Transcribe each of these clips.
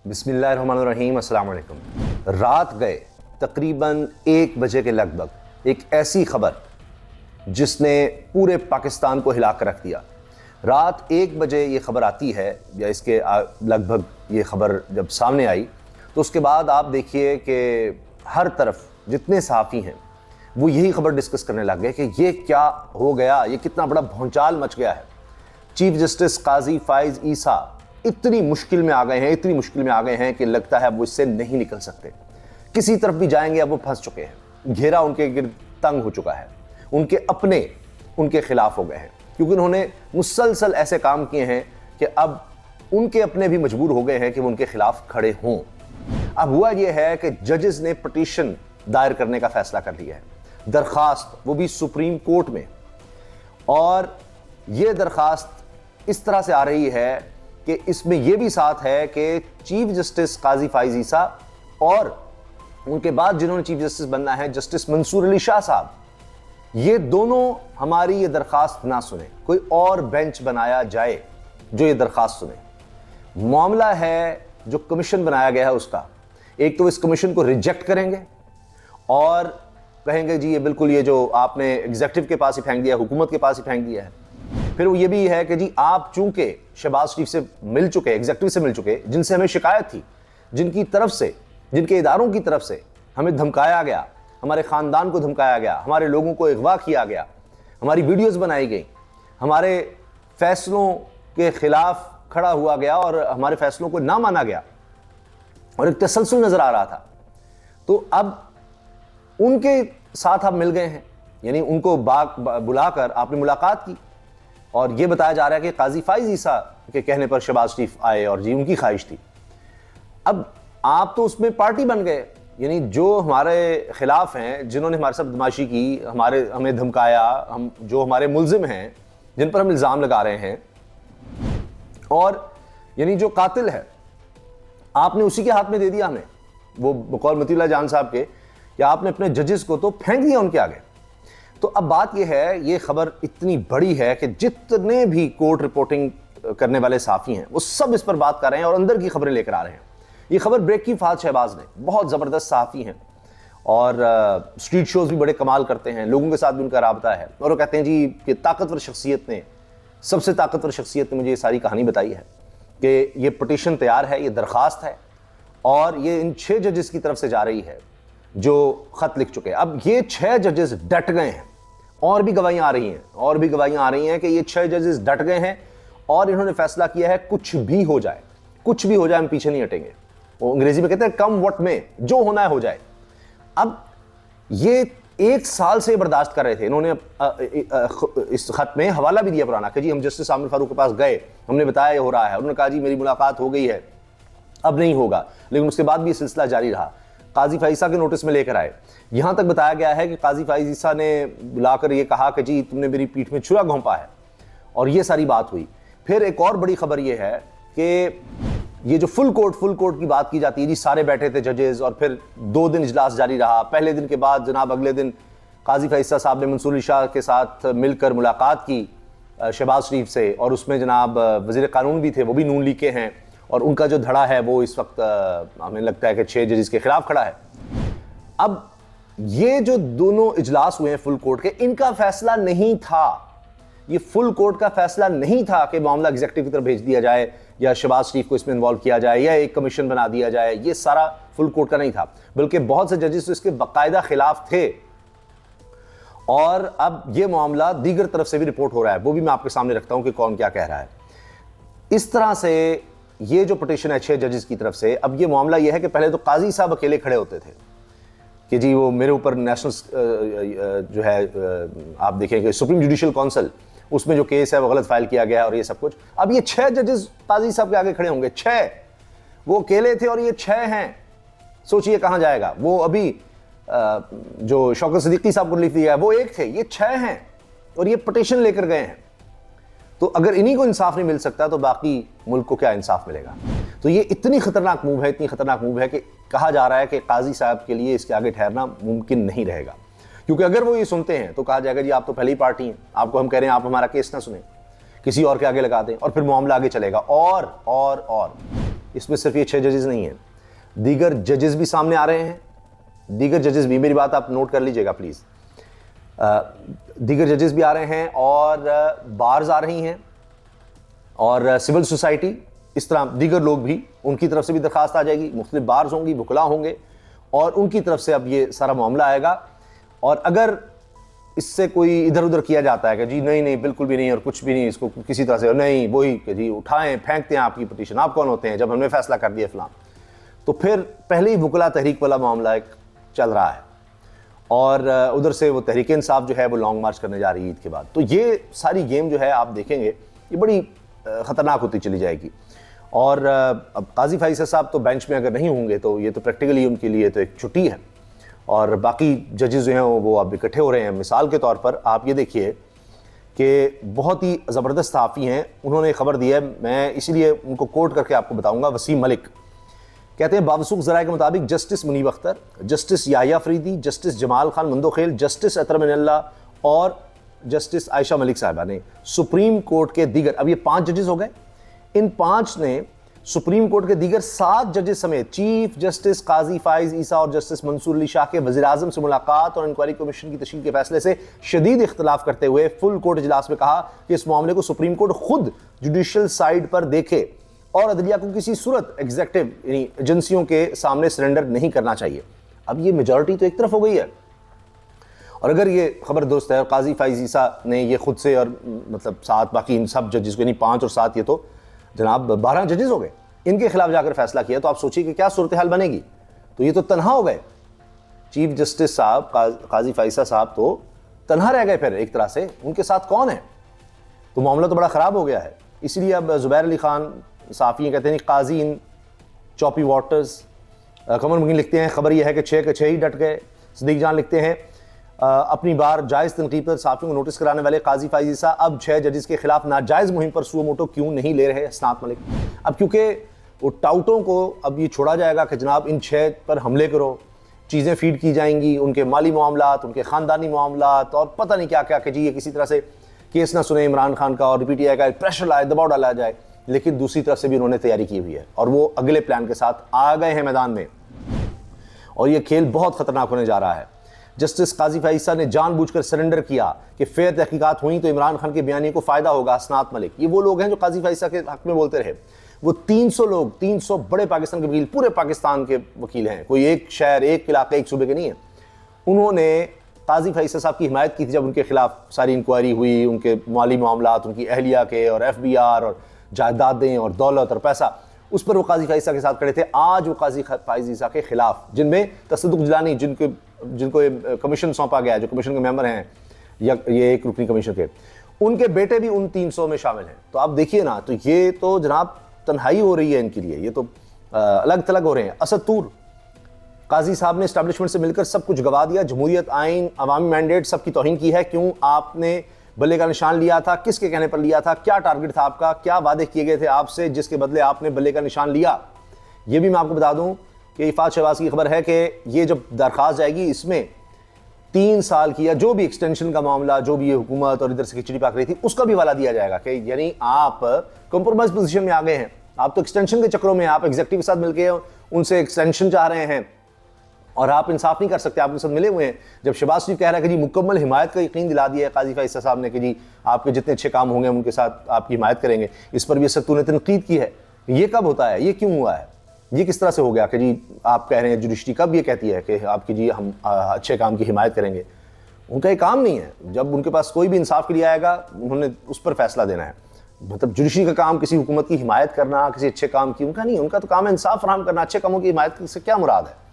बिस्मिल्लाहिर्रहमानिर्रहीम, अस्सलाम वालेकुम। रात गए तकरीबन 1 बजे के लगभग एक ऐसी खबर जिसने पूरे पाकिस्तान को हिला कर रख दिया। रात 1 बजे ये खबर आती है या इसके लगभग ये खबर जब सामने आई तो उसके बाद आप देखिए कि हर तरफ जितने सहाफ़ी हैं वो यही खबर डिस्कस करने लग गए कि ये क्या हो गया, ये कितना बड़ा भौचाल मच गया है। चीफ जस्टिस काजी फाइज ईसा इतनी मुश्किल में आ गए हैं, इतनी मुश्किल में आ गए हैं कि लगता है अब वो इससे नहीं निकल सकते। किसी तरफ भी जाएंगे अब वो फंस चुके हैं, घेरा उनके गिर्द तंग हो चुका है। उनके अपने उनके खिलाफ हो गए हैं क्योंकि उन्होंने मुसलसल ऐसे काम किए हैं कि अब उनके अपने भी मजबूर हो गए हैं कि वो उनके खिलाफ खड़े हों। अब हुआ ये है कि जजेस ने पिटीशन दायर करने का फैसला कर लिया है, दरखास्त, वो भी सुप्रीम कोर्ट में। और ये दरखास्त इस तरह से आ रही है कि इसमें यह भी साथ है कि चीफ जस्टिस काजी फाइज ईसा और उनके बाद जिन्होंने चीफ जस्टिस बनना है जस्टिस मंसूर अली शाह साहब, ये दोनों हमारी ये दरखास्त ना सुने, कोई और बेंच बनाया जाए जो ये दरखास्त सुने। मामला है जो कमीशन बनाया गया है उसका, एक तो इस कमीशन को रिजेक्ट करेंगे और कहेंगे जी ये बिल्कुल ये जो आपने एग्जीक्यूटिव के पास ही फेंक दिया, हुकूमत के पास ही फेंक दिया है। फिर वो ये भी है कि जी आप चूंकि शहबाज शरीफ से मिल चुके, एग्जीक्यूटिव से मिल चुके, जिनसे हमें शिकायत थी, जिनकी तरफ से, जिनके इदारों की तरफ से हमें धमकाया गया, हमारे ख़ानदान को धमकाया गया, हमारे लोगों को अगवा किया गया, हमारी वीडियोस बनाई गई, हमारे फैसलों के खिलाफ खड़ा हुआ गया और हमारे फैसलों को ना माना गया और एक तसलसल नजर आ रहा था। तो अब उनके साथ आप मिल गए हैं, यानी उनको बुलाकर आपने मुलाकात की और यह बताया जा रहा है कि काजी फाइज ईसा के कहने पर शहबाज शरीफ आए और जी उनकी ख्वाहिश थी। अब आप तो उसमें पार्टी बन गए, यानी जो हमारे खिलाफ हैं, जिन्होंने हमारे साथ बदमाशी की, हमें धमकाया, हम जो हमारे मुल्जिम हैं, जिन पर हम इल्ज़ाम लगा रहे हैं, और यानी जो कातिल है आपने उसी के हाथ में दे दिया हमें, वो बकौल मतीउल्लाह जान साहब के, या आपने अपने जजेस को तो फेंक दिया उनके आगे। तो अब बात यह है, ये खबर इतनी बड़ी है कि जितने भी कोर्ट रिपोर्टिंग करने वाले साफ़ी हैं वो सब इस पर बात कर रहे हैं और अंदर की खबरें लेकर आ रहे हैं। ये खबर ब्रेक की फात शहबाज ने, बहुत ज़बरदस्त साफ़ी हैं और स्ट्रीट शोज़ भी बड़े कमाल करते हैं, लोगों के साथ भी उनका राबता है और वो कहते हैं जी कि ताकतवर शख्सियत ने, सबसे ताकतवर शख्सियत ने मुझे ये सारी कहानी बताई है कि ये पटिशन तैयार है, ये दरख्वास्त है और ये इन 6 जजेस की तरफ से जा रही है जो ख़त लिख चुके हैं। अब ये 6 जजेस डट गए हैं, और भी गवाहियां आ रही हैं, और भी गवाहियां आ रही हैं कि ये 6 जजेस डट गए हैं और इन्होंने फैसला किया है कुछ भी हो जाए, कुछ भी हो जाए हम पीछे नहीं हटेंगे। वो अंग्रेजी में कहते हैं कम व्हाट में, जो होना है हो जाए। अब ये 1 साल से बर्दाश्त कर रहे थे। इन्होंने इस खत में हवाला भी दिया पुराना कि जी हम जस्टिस आमिर फारूक के पास गए, हमने बताया ये हो रहा है, उन्होंने कहा जी मेरी मुलाकात हो गई है, अब नहीं होगा, लेकिन उसके बाद भी ये सिलसिला जारी रहा। काजी फाइज ईसा के नोटिस में लेकर आए, यहां तक बताया गया है कि काजी फाइज ईसा ने बुलाकर ये कहा कि जी तुमने मेरी पीठ में छुरा घोंपा है, और ये सारी बात हुई। फिर एक और बड़ी खबर ये है कि ये जो फुल कोर्ट की बात की जाती है, जी सारे बैठे थे जजेस और फिर 2 दिन इजलास जारी रहा। पहले दिन के बाद जनाब अगले दिन काजी फाइज ईसा साहब ने मंसूर अली शाह के साथ मिलकर मुलाकात की शहबाज शरीफ से, और उसमें जनाब वज़ीर कानून भी थे, वो भी नून लीग के हैं, और उनका जो धड़ा है वो इस वक्त हमें लगता है कि 6 जजेस के खिलाफ खड़ा है। अब ये जो दोनों इजलास हुए हैं फुल कोर्ट के, इनका फैसला नहीं था, ये फुल कोर्ट का फैसला नहीं था कि मामला एग्जीक्यूटिव की तरफ भेज दिया जाए या शहबाज शरीफ को इसमें इन्वॉल्व किया जाए या एक कमीशन बना दिया जाए। ये सारा फुल कोर्ट का नहीं था, बल्कि बहुत से जजेस तो इसके बाकायदा खिलाफ थे। और अब ये मामला दीगर तरफ से भी रिपोर्ट हो रहा है, वो भी मैं आपके सामने रखता हूं कि कौन क्या कह रहा है। इस तरह से ये जो पिटीशन है 6 जजेस की तरफ से, अब ये मामला ये है कि पहले तो काजी साहब अकेले खड़े होते थे कि जी वो मेरे ऊपर नेशनल जो है आप देखेंगे सुप्रीम जुडिशल काउंसिल, उसमें जो केस है वो गलत फाइल किया गया है और ये सब कुछ। अब ये 6 जजेस काजी साहब के आगे खड़े होंगे, 6, वो अकेले थे और ये 6 हैं। सोचिए कहां जाएगा। वो अभी जो शौकत सिद्दीकी साहब को रिलीफ दिया है वो 1 थे, ये 6 हैं और ये पिटीशन लेकर गए हैं। तो अगर इन्हीं को इंसाफ नहीं मिल सकता तो बाकी मुल्क को क्या इंसाफ मिलेगा। तो ये इतनी खतरनाक मूव है, इतनी खतरनाक मूव है कि कहा जा रहा है कि काजी साहब के लिए इसके आगे ठहरना मुमकिन नहीं रहेगा, क्योंकि अगर वो ये सुनते हैं तो कहा जाएगा जी आप तो पहली पार्टी हैं, आपको हम कह रहे हैं आप हमारा केस ना सुने, किसी और के आगे लगा दें और फिर मामला आगे चलेगा। और इसमें सिर्फ ये 6 जजेस नहीं हैं, दीगर जजेस भी सामने आ रहे हैं। दीगर जजेस भी, मेरी बात आप नोट कर लीजिएगा प्लीज़, दीगर जजेस भी आ रहे हैं और बार्स आ रही हैं और सिविल सोसाइटी, इस तरह दीगर लोग भी, उनकी तरफ से भी दरखास्त आ जाएगी, मुख्तलिफ बार्स होंगी, वकला होंगे और उनकी तरफ से अब ये सारा मामला आएगा। और अगर इससे कोई इधर उधर किया जाता है कि जी नहीं नहीं बिल्कुल भी नहीं और कुछ भी नहीं, इसको किसी तरह से नहीं, वही कि जी उठाएं फेंकते हैं आपकी पिटीशन, आप कौन होते हैं जब हमने फैसला कर दिया फलां, तो फिर पहले ही वकला तहरीक वाला मामला एक चल रहा है और उधर से वो तहरीक इंसाफ जो है वो लॉन्ग मार्च करने जा रही है ईद के बाद। तो ये सारी गेम जो है आप देखेंगे ये बड़ी ख़तरनाक होती चली जाएगी। और अब काजी फैसल साहब तो बेंच में अगर नहीं होंगे तो ये तो प्रैक्टिकली उनके लिए तो एक छुट्टी है और बाकी जजेस जो हैं वो अब इकट्ठे हो रहे हैं। मिसाल के तौर पर आप ये देखिए कि बहुत ही ज़बरदस्त सहाफ़ी हैं, उन्होंने खबर दी है, मैं इसीलिए उनको कोट करके आपको बताऊंगा। वसीम मलिक कहते हैं बावसूख ज़राए के मुताबिक justice Munib Akhtar, justice Yahya Afridi, justice Jamal Khan Mandokhail, justice Athar Minallah और जस्टिस आयशा मलिक साहिबा ने सुप्रीम कोर्ट के दीगर, अब ये 5 जजेस हो गए, इन 5 ने सुप्रीम कोर्ट के दीगर 7 जजेस समेत चीफ जस्टिस काजी फाइज ईसा और जस्टिस मंसूर अली शाह के वज़ीर आज़म से मुलाकात और इंक्वायरी कमीशन की तश्कील के फैसले से शदीद इख्तलाफ करते हुए फुल कोर्ट इजलास में कहा कि इस मामले को सुप्रीम कोर्ट खुद जुडिशल साइड पर देखे और अदलिया को किसी सूरत एग्जीक्यूटिव यानी एजेंसियों के सामने सरेंडर नहीं करना चाहिए। अब ये मेजॉरिटी तो एक तरफ हो गई है और अगर ये खबर दुरुस्त है और काजी फाइज ईसा ने ये खुद से और मतलब 7 बाकी इन सब जजेस को, यानी 5 और 7 ये तो जनाब 12 जजेस हो गए, इनके खिलाफ जाकर फैसला किया, तो आप सोचिए कि क्या सूरत हाल बनेगी। तो ये तो तनहा हो गए, चीफ जस्टिस साहब काजी फैसल साहब तो तनहा रह गए, फिर एक तरह से उनके साथ कौन है, तो मामला तो बड़ा ख़राब हो गया है। इसलिए अब ज़ुबैर अली खान साफ़ी कहते हैं काजी इन चॉपी वाटर्स। कमर मुगीन लिखते हैं खबर यह है कि 6 के 6 ही डट गए। सदीक जान लिखते हैं अपनी बार जायज़ तनकीद पर साफ़ियों को नोटिस कराने वाले काजी फाइज ईसा अब 6 जजेस के खिलाफ नाजायज़ मुहिम पर सुओ मोटो क्यों नहीं ले रहे हसनात मलिक। अब क्योंकि वो टाउटों को अब ये छोड़ा जाएगा कि जनाब इन 6 पर हमले करो, चीज़ें फीड की जाएंगी, उनके माली मामलात, उनके ख़ानदानी मामलात और पता नहीं क्या क्या कि जी ये किसी तरह से केस ना सुने इमरान खान का और PTI का प्रेशर लाए, दबाव डाला जाए। लेकिन दूसरी तरफ से भी उन्होंने तैयारी की हुई है और वो अगले प्लान के साथ आ गए हैं मैदान में और ये खेल बहुत ख़तरनाक होने जा रहा है। जस्टिस काजी फैसल ने जानबूझकर सरेंडर किया कि फेयर तहकीकात हुई तो इमरान खान के बयानी को फ़ायदा होगा। हसनात मलिक ये वो लोग हैं जो काजी फैसल के हक़ में बोलते रहे। वो 300 लोग, 300 बड़े पाकिस्तान के वकील, पूरे पाकिस्तान के वकील हैं, कोई एक शहर, एक इलाके, एक सूबे के नहीं है। उन्होंने काजी फैसल साहब की हिमायत की थी जब उनके खिलाफ सारी इंक्वायरी हुई, उनके माली मामलात, उनकी अहलिया के और FBR और जायदादें और दौलत और पैसा, उस पर वो काजी फैसल के साथ खड़े थे। आज वो काजी फाइज ईसा के खिलाफ, जिनमें तसद्दुक़ जिलानी, जिनको कमीशन सौंपा गया, जो कमीशन के मेंबर हैं या ये एक रुकनी कमीशन के, उनके बेटे भी उन 300 में शामिल हैं। तो आप देखिए ना, तो ये तो जनाब तन्हाई हो रही है इनके लिए, ये तो अलग थलग हो रहे हैं। असद तूर काजी साहब ने इस्टेब्लिशमेंट से मिलकर सब कुछ गवा दिया, जमहूरियत, आइन, अवामी मैंडेट सब की तौहीन की है। क्यों आपने बल्ले का निशान लिया था, किसके कहने पर लिया था, क्या टारगेट था आपका, क्या वादे किए गए थे आपसे जिसके बदले आपने बल्ले का निशान लिया। ये भी मैं आपको बता दूं कि इफ़ात शहबाज की खबर है कि ये जब दरख्वास्त जाएगी इसमें 3 साल की या जो भी एक्सटेंशन का मामला, जो भी ये हुकूमत और इधर से खिचड़ी पाक रही थी, उसका भी वाला दिया जाएगा कि यानी आप कॉम्प्रोमाइज पोजीशन में आ गए हैं, आप तो एक्सटेंशन के चक्रों में, आप एग्जीक्यूटिव के साथ मिलकर उनसे एक्सटेंशन चाह रहे हैं और आप इंसाफ नहीं कर सकते, आप उनके साथ मिले हुए हैं। जब शहबाज शरीफ कह रहा है कि जी मुकम्मल हिमायत का यकीन दिला दिया है काजी फैसल साहब ने कि जी आपके जितने अच्छे काम होंगे हम उनके साथ आपकी हिमायत करेंगे, इस पर भी सत्तू ने तनकीद की है। ये कब होता है, ये क्यों हुआ है, ये किस तरह से हो गया कि जी आप कह रहे हैं, जुडिशरी कब ये कहती है कि आपकी जी हम अच्छे काम की हिमायत करेंगे। उनका ये काम नहीं है, जब उनके पास कोई भी इंसाफ के लिए आएगा उन्होंने उस पर फैसला देना है। मतलब जुडिशरी का काम किसी हुकूमत की हिमायत करना, किसी अच्छे काम की, उनका नहीं, उनका तो काम है इंसाफ फराहम करना। अच्छे कामों की हिमायत से क्या मुराद है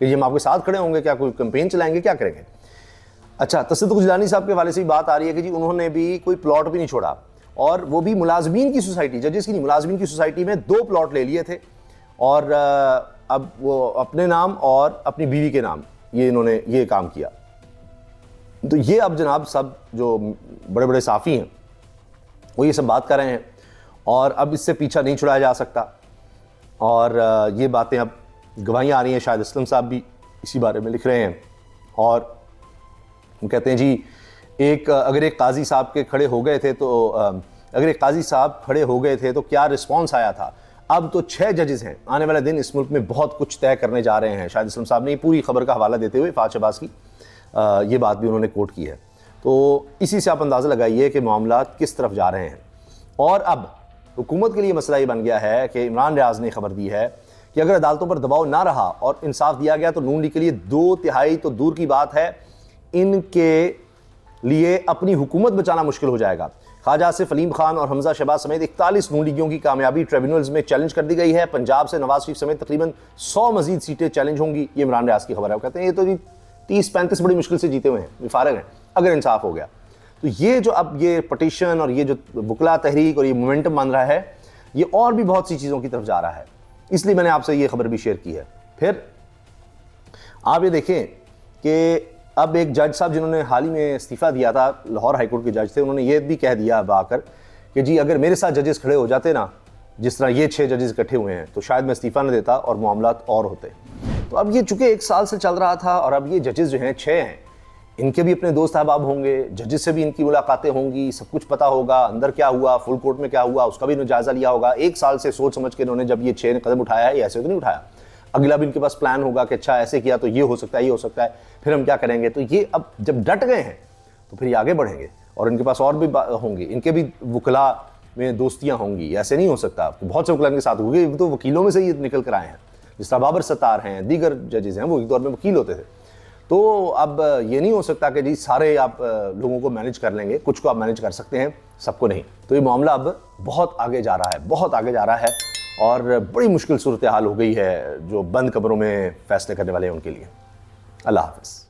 कि हम आपके साथ खड़े होंगे, क्या कोई कैंपेन चलाएंगे, क्या करेंगे। अच्छा, तसद्दुक़ जिलानी साहब के वाले से भी बात आ रही है कि जी उन्होंने भी कोई प्लॉट भी नहीं छोड़ा और वो भी मुलाजमीन की सोसाइटी, जजेस की नहीं, मुलाजमीन की सोसाइटी में 2 प्लॉट ले लिए थे और अब वो अपने नाम और अपनी बीवी के नाम ये इन्होंने ये काम किया। तो ये अब जनाब सब जो बड़े बड़े साफ़ी हैं वो ये सब बात कर रहे हैं और अब इससे पीछा नहीं छुड़ाया जा सकता और ये बातें अब गवाहियाँ आ रही हैं। शाहिद असलम साहब भी इसी बारे में लिख रहे हैं और वो कहते हैं जी अगर एक काजी साहब के खड़े हो गए थे तो अगर एक काजी साहब खड़े हो गए थे तो क्या रिस्पॉन्स आया था। अब तो 6 जजेस हैं। आने वाले दिन इस मुल्क में बहुत कुछ तय करने जा रहे हैं। शाहिद इस्लाम साहब ने पूरी खबर का हवाला देते हुए फ़ाद शहबाज की ये बात भी उन्होंने कोट की है। तो इसी से आप अंदाज़ा लगाइए कि मामला किस तरफ जा रहे हैं। और अब हुकूमत के लिए मसला ये बन गया है कि इमरान रियाज ने खबर दी है कि अगर अदालतों पर दबाव ना रहा और इंसाफ दिया गया तो नून लीग के लिए 2/3 तो दूर की बात है, इनके लिए अपनी हुकूमत बचाना मुश्किल हो जाएगा। ख्वाजा आसिफ अलीम खान और हमजा शहबाज समेत 41 नून लीगियों की कामयाबी ट्रिब्यूनल्स में चैलेंज कर दी गई है। पंजाब से नवाज शरीफ समेत तकरीबन 100 मजीद सीटें चैलेंज होंगी। ये इमरान रियाज की खबर है। वो कहते हैं ये तो जी 30-35 बड़ी मुश्किल से जीते हुए हैं, फारग हैं, अगर इंसाफ हो गया तो। ये जो अब ये पटिशन और ये जो वकला तहरीक और ये मोमेंटम बन रहा है, ये और भी बहुत सी चीज़ों की तरफ जा रहा है। इसलिए मैंने आपसे ये खबर भी शेयर की है। फिर आप ये देखें कि अब एक जज साहब जिन्होंने हाल ही में इस्तीफ़ा दिया था, लाहौर हाईकोर्ट के जज थे, उन्होंने ये भी कह दिया अब आकर कि जी अगर मेरे साथ जजेस खड़े हो जाते ना, जिस तरह ये 6 जजेस इकट्ठे हुए हैं, तो शायद मैं इस्तीफ़ा न देता और मामलात और होते। तो अब ये चूँकि 1 साल से चल रहा था और अब ये जजेस जो हैं 6 हैं, इनके भी अपने दोस्त अहबाब होंगे, जजेस से भी इनकी मुलाकातें होंगी, सब कुछ पता होगा, अंदर क्या हुआ, फुल कोर्ट में क्या हुआ, उसका भी इन्होंने जायज़ा लिया होगा। 1 साल से सोच समझ के इन्होंने जब ये 6 ने कदम उठाया है, ये ऐसे तो नहीं उठाया। अगला भी इनके पास प्लान होगा कि अच्छा ऐसे किया तो ये हो सकता है, ये हो सकता है, फिर हम क्या करेंगे। तो ये अब जब डट गए हैं तो फिर ये आगे बढ़ेंगे और इनके पास और भी होंगे, इनके भी वकला में दोस्तियाँ होंगी। ऐसे नहीं हो सकता, बहुत से वकला इनके साथ होंगे, तो वकीलों में से ये निकल कर आए हैं। जिस तरह बाबर सत्तार हैं, दीगर जजेस हैं, वो एक दौर में वकील होते थे। तो अब ये नहीं हो सकता कि जी सारे आप लोगों को मैनेज कर लेंगे, कुछ को आप मैनेज कर सकते हैं, सबको नहीं। तो ये मामला अब बहुत आगे जा रहा है, बहुत आगे जा रहा है और बड़ी मुश्किल सूरत हाल हो गई है जो बंद कमरों में फैसले करने वाले हैं उनके लिए। अल्लाह हाफ़िज़।